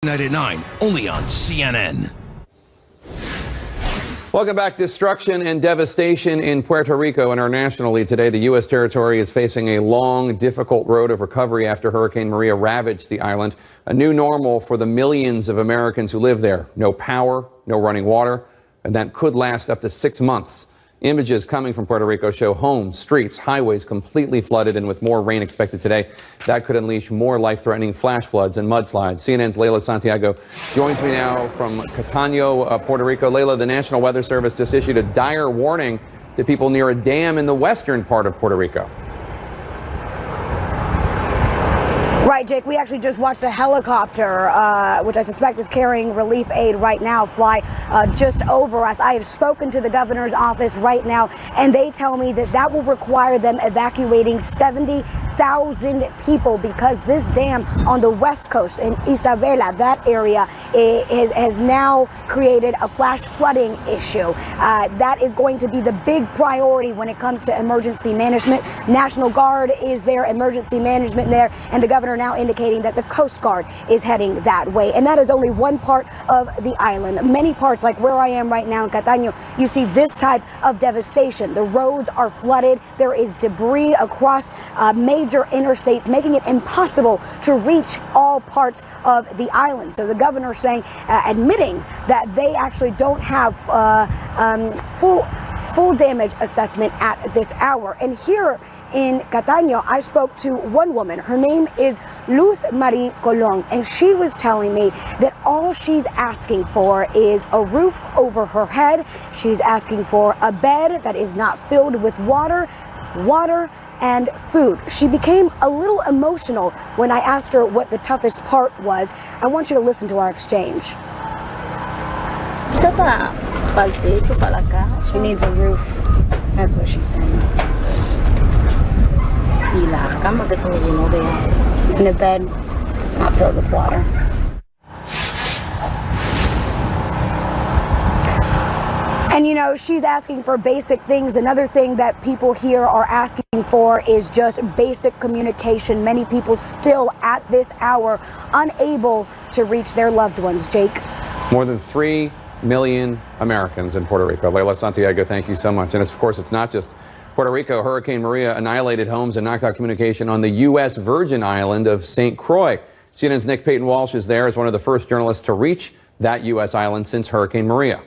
Night at 9, only on CNN. Welcome back. Destruction and devastation in Puerto Rico. Internationally today, the U.S. territory is facing a long, difficult road of recovery after Hurricane Maria ravaged the island. A new normal for the millions of Americans who live there. No power, no running water, and that could last up to 6 months. Images coming from Puerto Rico show homes, streets, highways completely flooded, and with more rain expected today, that could unleash more life-threatening flash floods and mudslides. CNN's Leila Santiago joins me now from Catano, Puerto Rico. Leila, the National Weather Service just issued a dire warning to people near a dam in the western part of Puerto Rico. Right, Jake, we actually just watched a helicopter, which I suspect is carrying relief aid right now, fly just over us. I have spoken to the governor's office right now, and they tell me that that will require them evacuating 70,000 people because this dam on the west coast in Isabela, that area, has now created a flash flooding issue. That is going to be the big priority when it comes to emergency management. National Guard is there, emergency management there, and the governor now indicating that the Coast Guard is heading that way. And that is only one part of the island. Many parts, like where I am right now in Catano, you see this type of devastation. The roads are flooded. There is debris across major interstates, making it impossible to reach all parts of the island. So the governor saying, admitting that they actually don't have full damage assessment at this hour. And here in Catano, I spoke to one woman. Her name is Luz Marie Colon, and she was telling me that all she's asking for is a roof over her head. She's asking for a bed that is not filled with water and food. She became a little emotional when I asked her what the toughest part was. I want you to listen to our exchange. She needs a roof. That's what she's saying. And a bed that's not filled with water. And you know, she's asking for basic things. Another thing that people here are asking for is just basic communication. Many people still at this hour unable to reach their loved ones. Jake? More than 3 million Americans in Puerto Rico. Leila Santiago, thank you so much. And of course, it's not just Puerto Rico. Hurricane Maria annihilated homes and knocked out communication on the U.S. Virgin Island of St. Croix. CNN's Nick Peyton Walsh is there as one of the first journalists to reach that U.S. island since Hurricane Maria.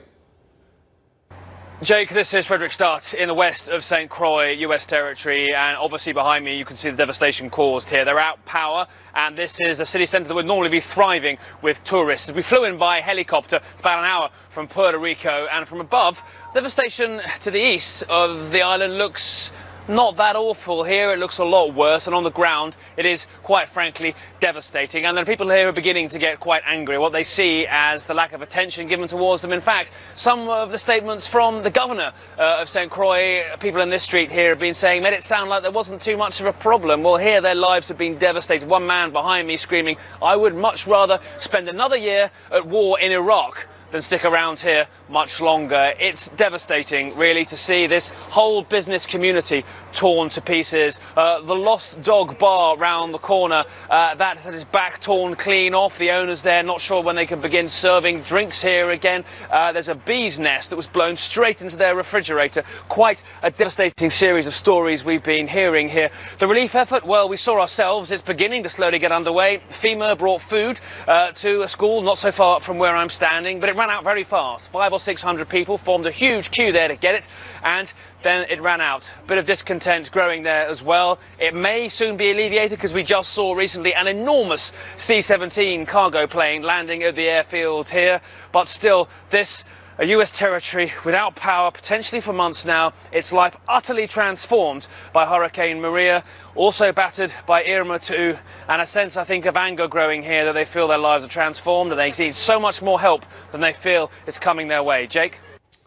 Jake, this is Frederick Stutt in the west of St. Croix, U.S. territory, and obviously behind me you can see the devastation caused here. They're out power, and this is a city centre that would normally be thriving with tourists. We flew in by helicopter. It's about an hour from Puerto Rico, and from above, devastation to the east of the island looks not that awful. Here it looks a lot worse, and on the ground it is quite frankly devastating. And then people here are beginning to get quite angry, what they see as the lack of attention given towards them. In fact, some of the statements from the governor of St. Croix, people in this street here have been saying, made it sound like there wasn't too much of a problem. Well, here their lives have been devastated. One man behind me screaming, I would much rather spend another year at war in Iraq than stick around here much longer. It's devastating, really, to see this whole business community torn to pieces. The Lost Dog Bar round the corner, that had its back torn clean off. The owners there not sure when they can begin serving drinks here again. There's a bee's nest that was blown straight into their refrigerator. Quite a devastating series of stories we've been hearing here. The relief effort, well, we saw ourselves. It's beginning to slowly get underway. FEMA brought food to a school not so far from where I'm standing, but it ran out very fast. 500 or 600 people formed a huge queue there to get it, and then it ran out. Bit of discontent growing there as well. It may soon be alleviated because we just saw recently an enormous C-17 cargo plane landing at the airfield here, but still this a U.S. territory without power, potentially for months now, its life utterly transformed by Hurricane Maria, also battered by Irma too, and a sense, I think, of anger growing here that they feel their lives are transformed and they need so much more help than they feel is coming their way. Jake?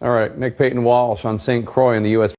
All right, Nick Peyton Walsh on St. Croix in the U.S.